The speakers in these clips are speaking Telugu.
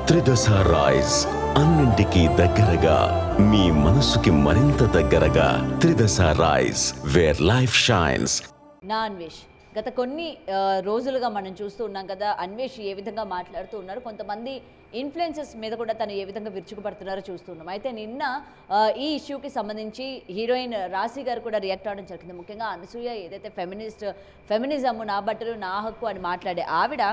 త్రిదశ రైస్, అన్నింటికీ దగ్గరగా మీ మనసుకి మరింత దగ్గరగా. త్రిదశ రైస్, వేర్ లైఫ్ షైన్స్. నా అన్వేష్ గత కొన్ని రోజులుగా మనం చూస్తూ ఉన్నాం కదా, అన్వేష్ ఏ విధంగా మాట్లాడుతూ ఉన్నారు, కొంతమంది ఇన్ఫ్లుయెన్సెస్ మీద కూడా తను ఏ విధంగా విరుచుకుపడుతున్నారో చూస్తున్నాం. అయితే నిన్న ఈ ఇష్యూకి సంబంధించి హీరోయిన్ రాశి గారు కూడా రియాక్ట్ అవ్వడం జరిగింది. ముఖ్యంగా అనసూయ ఏదైతే ఫెమినిజం నా బట్టలు నా హక్కు అని మాట్లాడే ఆవిడ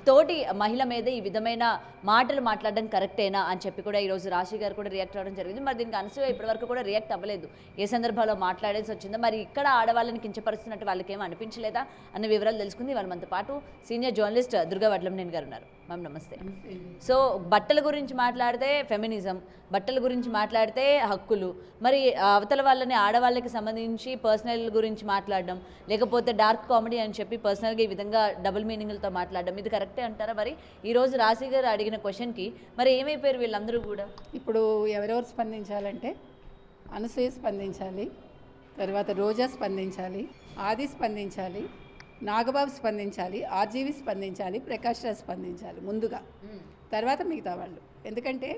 తోటి మహిళ మీద ఈ విధమైన మాటలు మాట్లాడడం కరెక్టేనా అని చెప్పి కూడా ఈరోజు రాశి గారు కూడా రియాక్ట్ అవ్వడం జరిగింది. మరి దీనికి అనసూయ ఇప్పటివరకు కూడా రియాక్ట్ అవ్వలేదు. ఏ సందర్భంలో మాట్లాడేసి వచ్చిందో, మరి ఇక్కడ ఆడవాళ్ళని కించపరుస్తున్నట్టు వాళ్ళకి ఏమీ అనిపించలేదా అన్న వివరాలు తెలుసుకుంది. వాళ్ళ మనతో పాటు సీనియర్ జర్నలిస్ట్ దుర్గా వడ్లంనేని గారు ఉన్నారు. మ్యామ్ నమస్తే. సో బట్టల గురించి మాట్లాడితే ఫెమినిజం, బట్టల గురించి మాట్లాడితే హక్కులు, మరి అవతల వాళ్ళని ఆడవాళ్ళకి సంబంధించి పర్సనల్ గురించి మాట్లాడడం, లేకపోతే డార్క్ కామెడీ అని చెప్పి పర్సనల్గా ఈ విధంగా డబుల్ మీనింగ్లతో మాట్లాడడం, ఇది కరెక్టే అంటారా? మరి ఈరోజు రాశి గారు అడిగిన క్వశ్చన్కి మరి ఏమైపోయారు వీళ్ళందరూ కూడా? ఇప్పుడు ఎవరెవరు స్పందించాలంటే అనసూయ స్పందించాలి, తర్వాత రోజా స్పందించాలి, ఆది స్పందించాలి, నాగబాబు స్పందించాలి, ఆర్జీవి స్పందించాలి, ప్రకాష్ రాజ్ స్పందించాలి ముందుగా, తర్వాత మిగతా వాళ్ళు. ఎందుకంటే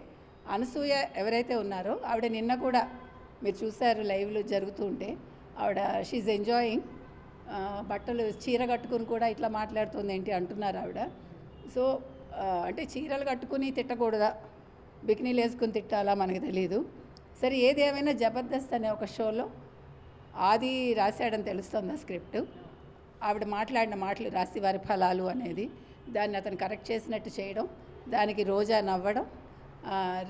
అనసూయ ఎవరైతే ఉన్నారో ఆవిడ నిన్న కూడా మీరు చూసారు లైవ్లో జరుగుతూ ఉంటే, ఆవిడ షీఈ్ ఎంజాయింగ్, బట్టలు చీర కట్టుకుని కూడా ఇట్లా మాట్లాడుతుంది ఏంటి అంటున్నారు ఆవిడ. సో అంటే చీరలు కట్టుకుని తిట్టకూడదా, బికినీలు వేసుకుని తిట్టాలా మనకు తెలియదు. సరే ఏది ఏమైనా జబర్దస్త్ అనే ఒక షోలో ఆది రాశాడని తెలుస్తుంది ఆ స్క్రిప్ట్. ఆవిడ మాట్లాడిన మాటలు రాశి వారి ఫలాలు అనేది, దాన్ని అతను కరెక్ట్ చేసినట్టు చేయడం, దానికి రోజా నవ్వడం,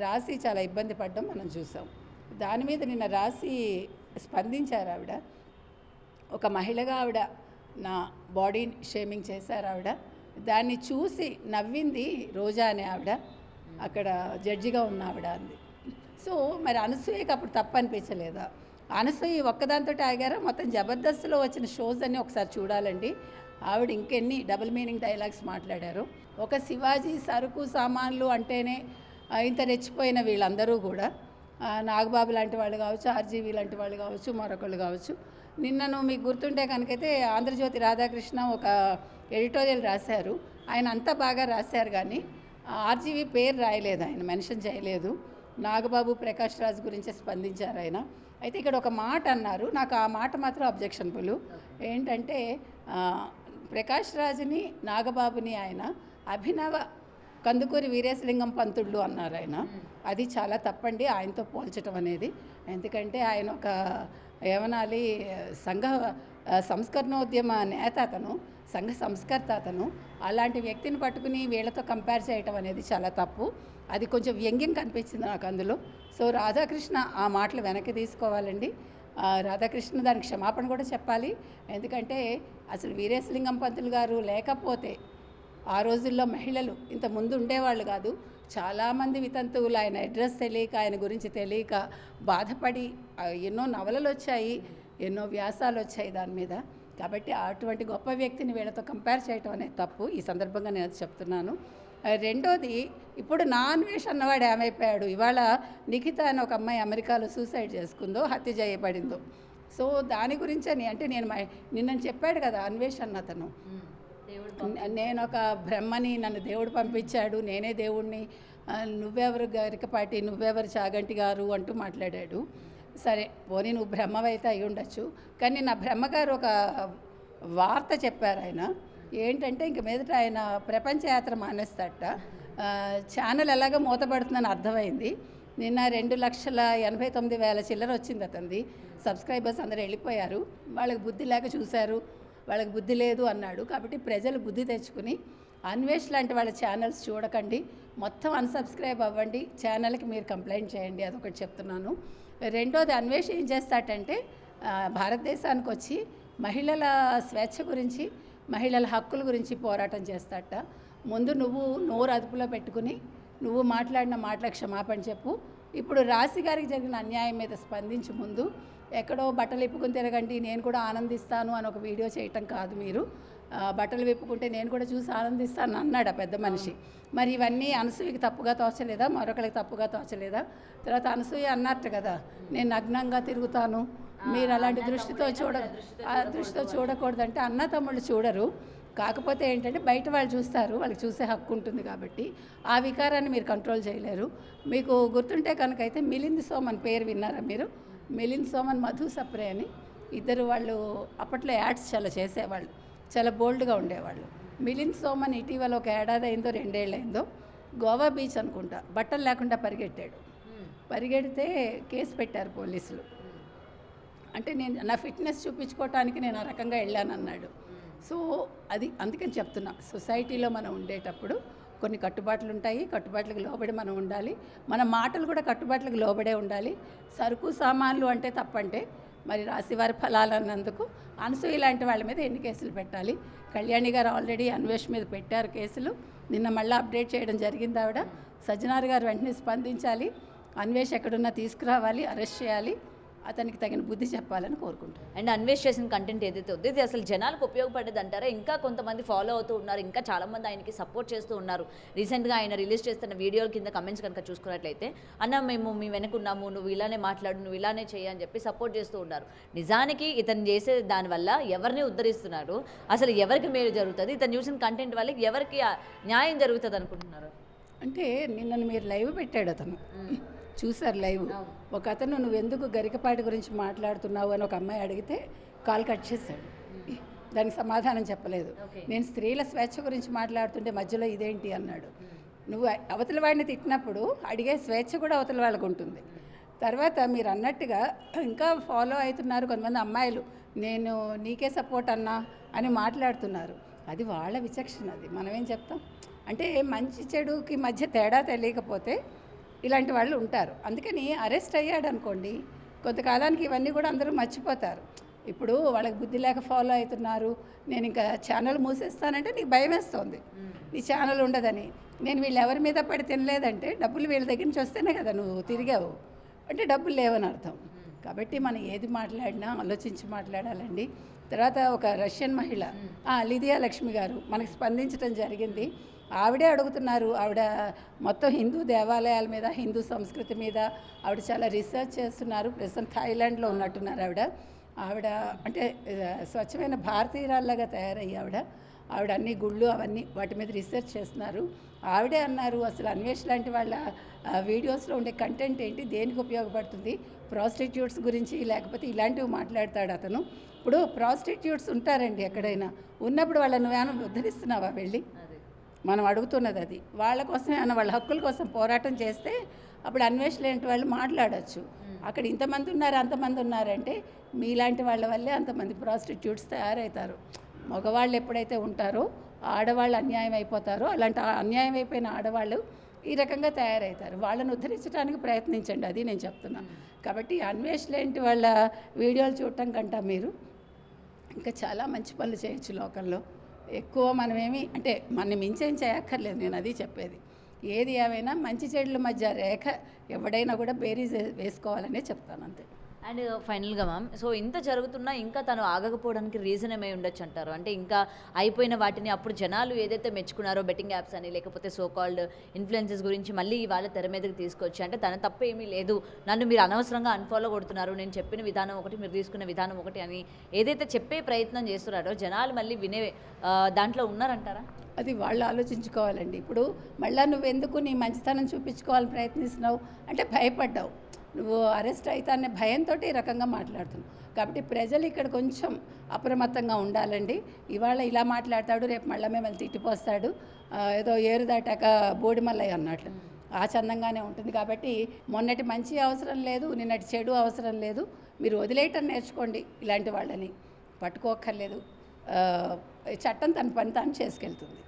రాశి చాలా ఇబ్బంది పడడం మనం చూసాం. దాని మీద నిన్న రాశి స్పందించారు ఆవిడ. ఒక మహిళగా ఆవిడ నా బాడీ షేమింగ్ చేశారు ఆవిడ. దాన్ని చూసి నవ్వింది రోజా అనే ఆవిడ, అక్కడ జడ్జిగా ఉన్న ఆవిడ అంది. సో మరి అనసూయకి అప్పుడు తప్పు అనిపించలేదా? అనసూయ ఒక్కదాంతో ఆగారా? మొత్తం జబర్దస్త్లో వచ్చిన షోస్ అన్నీ ఒకసారి చూడాలండి. ఆవిడ ఇంకెన్ని డబుల్ మీనింగ్ డైలాగ్స్ మాట్లాడారు. ఒక శివాజీ సరుకు సామాన్లు అంటేనే ఇంత రెచ్చిపోయిన వీళ్ళందరూ కూడా, నాగబాబు లాంటి వాళ్ళు కావచ్చు, ఆర్జీవి లాంటి వాళ్ళు కావచ్చు, మరొకళ్ళు కావచ్చు. నిన్నను మీకు గుర్తుంటే కనుకైతే ఆంధ్రజ్యోతి రాధాకృష్ణ ఒక ఎడిటోరియల్ రాశారు. ఆయన అంతా బాగా రాశారు, కానీ ఆర్జీవి పేరు రాయలేదు, ఆయన మెన్షన్ చేయలేదు. నాగబాబు ప్రకాష్ రాజ్ గురించి స్పందించారు ఆయన. అయితే ఇక్కడ ఒక మాట అన్నారు, నాకు ఆ మాట మాత్రం అబ్జెక్షన్బుల్. ఏంటంటే ప్రకాష్ రాజ్ని నాగబాబుని ఆయన అభినవ కందుకూరి వీరేశలింగం పంతుళ్ళు అన్నారు ఆయన. అది చాలా తప్పండి ఆయనతో పోల్చడం అనేది. ఎందుకంటే ఆయన ఒక ఏమనాలి, సంఘ సంస్కరణోద్యమ నేత అతను, సంఘ సంస్కర్త అతను. అలాంటి వ్యక్తిని పట్టుకుని వీళ్ళతో కంపేర్ చేయటం అనేది చాలా తప్పు. అది కొంచెం వ్యంగ్యం కనిపించింది నాకు అందులో. సో రాధాకృష్ణ ఆ మాటలు వెనక్కి తీసుకోవాలండి. రాధాకృష్ణ దానికి క్షమాపణ కూడా చెప్పాలి. ఎందుకంటే అసలు వీరేశలింగం పంతులు గారు లేకపోతే ఆ రోజుల్లో మహిళలు ఇంత ముందు ఉండేవాళ్ళు కాదు. చాలామంది వితంతువులు ఆయన అడ్రస్ తెలియక, ఆయన గురించి తెలియక బాధపడి ఎన్నో నవలలు వచ్చాయి, ఎన్నో వ్యాసాలు వచ్చాయి దాని మీద. కాబట్టి అటువంటి గొప్ప వ్యక్తిని వీళ్ళతో కంపేర్ చేయటం అనేది తప్పు. ఈ సందర్భంగా నేను అది చెప్తున్నాను. రెండోది, ఇప్పుడు నా అన్వేష్ అన్నవాడు ఏమైపోయాడు? ఇవాళ నిఖిత అని ఒక అమ్మాయి అమెరికాలో సూసైడ్ చేసుకుందో, హత్య చేయబడిందో. సో దాని గురించి అని అంటే నిన్న చెప్పాడు కదా అన్వేష్ అన్న అతను, నేను ఒక బ్రహ్మని, నన్ను దేవుడు పంపించాడు, నేనే దేవుడిని, నువ్వెవరు గరికపాటి, నువ్వెవరు చాగంటి గారు అంటూ మాట్లాడాడు. సరే పోనీ నువ్వు బ్రహ్మవైతే అయి ఉండొచ్చు, కానీ నా బ్రహ్మగారు ఒక వార్త చెప్పారు ఆయన. ఏంటంటే ఇంక మీదట ఆయన ప్రపంచ యాత్ర మానేస్తాడట. ఛానల్ ఎలాగో మూతపడుతుందని అర్థమైంది. నిన్న 2,89,000 చిల్లర వచ్చింది అతనిది. సబ్స్క్రైబర్స్ అందరూ వెళ్ళిపోయారు. వాళ్ళకి బుద్ధి లేక చూశారు, వాళ్ళకి బుద్ధి లేదు అన్నాడు. కాబట్టి ప్రజలు బుద్ధి తెచ్చుకుని అన్వేష్ లాంటి వాళ్ళ ఛానల్స్ చూడకండి, మొత్తం అన్సబ్స్క్రైబ్ అవ్వండి, ఛానల్కి మీరు కంప్లైంట్ చేయండి, అదొకటి చెప్తున్నాను. రెండోది, అన్వేష్ ఏం చేస్తాడంటే భారతదేశానికి వచ్చి మహిళల స్వేచ్ఛ గురించి, మహిళల హక్కుల గురించి పోరాటం చేస్తాడట. ముందు నువ్వు నోరు అదుపులో పెట్టుకుని నువ్వు మాట్లాడిన మాటలకు క్షమాపణ చెప్పు. ఇప్పుడు రాశి గారికి జరిగిన అన్యాయం మీద స్పందించి ముందు ఎక్కడో బట్టలు ఇప్పుకుని తిరగండి, నేను కూడా ఆనందిస్తాను అని ఒక వీడియో చేయటం కాదు. మీరు బట్టలు విప్పుకుంటే నేను కూడా చూసి ఆనందిస్తాను అన్నాడు ఆ పెద్ద మనిషి. మరి ఇవన్నీ అనసూయకి తప్పుగా తోచలేదా? మరొకరికి తప్పుగా తోచలేదా? తర్వాత అనసూయ అన్నట్టు కదా, నేను నగ్నంగా తిరుగుతాను, మీరు అలాంటి దృష్టితో చూడకూడదంటే అన్న తమ్ముళ్ళు చూడరు. కాకపోతే ఏంటంటే బయట వాళ్ళు చూస్తారు, వాళ్ళకి చూసే హక్కు ఉంటుంది కాబట్టి ఆ వికారాన్ని మీరు కంట్రోల్ చేయలేరు. మీకు గుర్తుంటే కనుక అయితే మిలింద్ సోమన్ పేరు విన్నారా మీరు? మిలింద్ సోమన్, మధు సప్రే అని ఇద్దరు వాళ్ళు అప్పట్లో యాడ్స్ చాలా చేసేవాళ్ళు, చాలా బోల్డ్గా ఉండేవాళ్ళు. మిలింద్ సోమన్ ఇటీవల ఒక ఏడాది అయిందో 2 ఏళ్ళు అయిందో గోవా బీచ్ అనుకుంటా బట్టలు లేకుండా పరిగెట్టాడు. పరిగెడితే కేసు పెట్టారు పోలీసులు. అంటే నేను నా ఫిట్నెస్ చూపించుకోవటానికి నేను ఆ రకంగా వెళ్ళానన్నాడు. సో అది అందుకని చెప్తున్నా, సొసైటీలో మనం ఉండేటప్పుడు కొన్ని కట్టుబాట్లు ఉంటాయి, కట్టుబాట్లకు లోబడి మనం ఉండాలి. మన మాటలు కూడా కట్టుబాట్లకు లోబడే ఉండాలి. సరుకు సామాన్లు అంటే తప్పంటే మరి రాశివారి ఫలాలు అన్నందుకు అనసూయ లాంటి వాళ్ళ మీద ఎన్ని కేసులు పెట్టాలి? కళ్యాణి గారు ఆల్రెడీ అన్వేష్ మీద పెట్టారు కేసులు. నిన్న మళ్ళీ అప్డేట్ చేయడం జరిగింది ఆవిడ. సజ్జనార్ గారు వెంటనే స్పందించాలి, అన్వేష్ ఎక్కడున్నా తీసుకురావాలి, అరెస్ట్ చేయాలి, అతనికి తగిన బుద్ధి చెప్పాలని కోరుకుంటాను. అండ్ అన్వేష్ చేసిన కంటెంట్ ఏదైతే ఉందో ఇది అసలు జనాలకు ఉపయోగపడేది అంటారా? ఇంకా కొంతమంది ఫాలో అవుతూ ఉన్నారు, ఇంకా చాలామంది ఆయనకి సపోర్ట్ చేస్తూ ఉన్నారు. రీసెంట్గా ఆయన రిలీజ్ చేస్తున్న వీడియోల కింద కమెంట్స్ కనుక చూసుకున్నట్లయితే, అన్న మేము మీ వెనుకున్నాము, నువ్వు ఇలానే మాట్లాడు, నువ్వు ఇలానే చేయి అని చెప్పి సపోర్ట్ చేస్తూ ఉన్నారు. నిజానికి ఇతను చేసే దానివల్ల ఎవరిని ఉద్ధరిస్తున్నారు, అసలు ఎవరికి మేలు జరుగుతుంది, ఇతను చూసిన కంటెంట్ వల్ల ఎవరికి న్యాయం జరుగుతుంది అనుకుంటున్నారు? అంటే నిన్న మీరు లైవ్ పెట్టాడు అతను, చూసారు లైవ్. ఒక అతను నువ్వెందుకు గరికపాటి గురించి మాట్లాడుతున్నావు అని ఒక అమ్మాయి అడిగితే కాల్ కట్ చేశాడు, దానికి సమాధానం చెప్పలేదు. నేను స్త్రీల స్వేచ్ఛ గురించి మాట్లాడుతుంటే మధ్యలో ఇదేంటి అన్నాడు. నువ్వు అవతల వాడిని తిట్టినప్పుడు అడిగే స్వేచ్ఛ కూడా అవతల వాళ్ళకు ఉంటుంది. తర్వాత మీరు అన్నట్టుగా ఇంకా ఫాలో అవుతున్నారు కొంతమంది అమ్మాయిలు, నేను నీకే సపోర్ట్ అన్నా అని మాట్లాడుతున్నారు. అది వాళ్ళ విచక్షణ, అది మనమేం చెప్తాం. అంటే మంచి చెడుకి మధ్య తేడా తెలియకపోతే ఇలాంటి వాళ్ళు ఉంటారు. అందుకని అరెస్ట్ అయ్యాడు అనుకోండి, కొంతకాలానికి ఇవన్నీ కూడా అందరూ మర్చిపోతారు. ఇప్పుడు వాళ్ళకి బుద్ధి లేక ఫాలో అవుతున్నారు, నేను ఇంకా ఛానల్ మూసేస్తానంటే నీకు భయం వేస్తుంది, నీ ఛానల్ ఉండదని. నేను వీళ్ళు ఎవరి మీద పడి తినలేదంటే డబ్బులు వీళ్ళ దగ్గర నుంచి వస్తేనే కదా నువ్వు తిరిగావు, అంటే డబ్బులు లేవని అర్థం. కాబట్టి మనం ఏది మాట్లాడినా ఆలోచించి మాట్లాడాలండి. తర్వాత ఒక రష్యన్ మహిళ లిదియా లక్ష్మి గారు మనకు స్పందించడం జరిగింది. ఆవిడే అడుగుతున్నారు, ఆవిడ మొత్తం హిందూ దేవాలయాల మీద, హిందూ సంస్కృతి మీద ఆవిడ చాలా రీసెర్చ్ చేస్తున్నారు. ప్రస్తుతం థాయిలాండ్లో ఉన్నట్టున్నారు ఆవిడ అంటే స్వచ్ఛమైన భారతీయురాల్లాగా తయారయ్యి ఆవిడ అన్ని గుళ్ళు అవన్నీ వాటి మీద రీసెర్చ్ చేస్తున్నారు. ఆవిడే అన్నారు, అసలు అన్వేష్ లాంటి వాళ్ళ వీడియోస్లో ఉండే కంటెంట్ ఏంటి, దేనికి ఉపయోగపడుతుంది, ప్రాస్టిట్యూట్స్ గురించి లేకపోతే ఇలాంటివి మాట్లాడతాడు అతను. ఇప్పుడు ప్రాస్టిట్యూట్స్ ఉంటారండి ఎక్కడైనా, ఉన్నప్పుడు వాళ్ళని నువ్వేమైనా ఉద్ధరిస్తున్నావా వెళ్ళి? మనం అడుగుతున్నది అది. వాళ్ళ కోసం ఏమైనా వాళ్ళ హక్కుల కోసం పోరాటం చేస్తే అప్పుడు అన్వేష్ లాంటి వాళ్ళు మాట్లాడచ్చు. అక్కడ ఇంతమంది ఉన్నారు అంతమంది ఉన్నారంటే మీలాంటి వాళ్ళ వల్లే అంతమంది ప్రాస్టిట్యూట్స్ తయారవుతారు. మగవాళ్ళు ఎప్పుడైతే ఉంటారో ఆడవాళ్ళు అన్యాయం అయిపోతారో, అలాంటి అన్యాయం అయిపోయిన ఆడవాళ్ళు ఈ రకంగా తయారవుతారు. వాళ్ళని ఉద్ధరించడానికి ప్రయత్నించండి, అది నేను చెప్తున్నా. కాబట్టి అన్వేష్ లాంటి వాళ్ళ వీడియోలు చూడటం కంటే మీరు ఇంకా చాలా మంచి పనులు చేయొచ్చు లోకంలో. ఎక్కువ మనమేమి అంటే మన మించేం చేయక్కర్లేదు, నేను అది చెప్పేది. ఏది ఏమైనా మంచి చెడుల మధ్య రేఖ ఎవడైనా కూడా బేరీజ్ వేసుకోవాలనే చెప్తాను, అంతే. అండ్ ఫైనల్గా మ్యామ్, సో ఇంత జరుగుతున్నా ఇంకా తను ఆగకపోవడానికి రీజన్ ఏమై ఉండొచ్చు అంటారు? అంటే ఇంకా అయిపోయిన వాటిని అప్పుడు జనాలు ఏదైతే మెచ్చుకున్నారో బెట్టింగ్ యాప్స్ అని లేకపోతే సో కాల్డ్ ఇన్ఫ్లుయెన్సెస్ గురించి మళ్ళీ ఇవాళ తెర మీదకి తీసుకొచ్చి, అంటే తన తప్పు ఏమీ లేదు, నన్ను మీరు అనవసరంగా అన్ఫాలో కొడుతున్నారు, నేను చెప్పిన విధానం ఒకటి మీరు తీసుకున్న విధానం ఒకటి అని ఏదైతే చెప్పే ప్రయత్నం చేస్తున్నారో జనాలు మళ్ళీ వినే దాంట్లో ఉన్నారంటారా? అది వాళ్ళు ఆలోచించుకోవాలండి. ఇప్పుడు మళ్ళీ నువ్వెందుకు నీ మంచితనం చూపించుకోవాలని ప్రయత్నిస్తున్నావు అంటే భయపడ్డావు, నువ్వు అరెస్ట్ అవుతానే భయంతో ఈ రకంగా మాట్లాడుతున్నావు. కాబట్టి ప్రజలు ఇక్కడ కొంచెం అప్రమత్తంగా ఉండాలండి. ఇవాళ ఇలా మాట్లాడతాడు, రేపు మళ్ళీ మిమ్మల్ని తిట్టిపోస్తాడు, ఏదో ఏరు దాటాక బోడిమల్లయ్య అన్నట్లు ఆ చందంగానే ఉంటుంది. కాబట్టి మొన్నటి మంచి అవసరం లేదు, నిన్నటి చెడు అవసరం లేదు. మీరు వదిలేయటం నేర్చుకోండి, ఇలాంటి వాళ్ళని పట్టుకోక్కర్లేదు. చట్టం తన పని తాను చేసుకెళ్తుంది.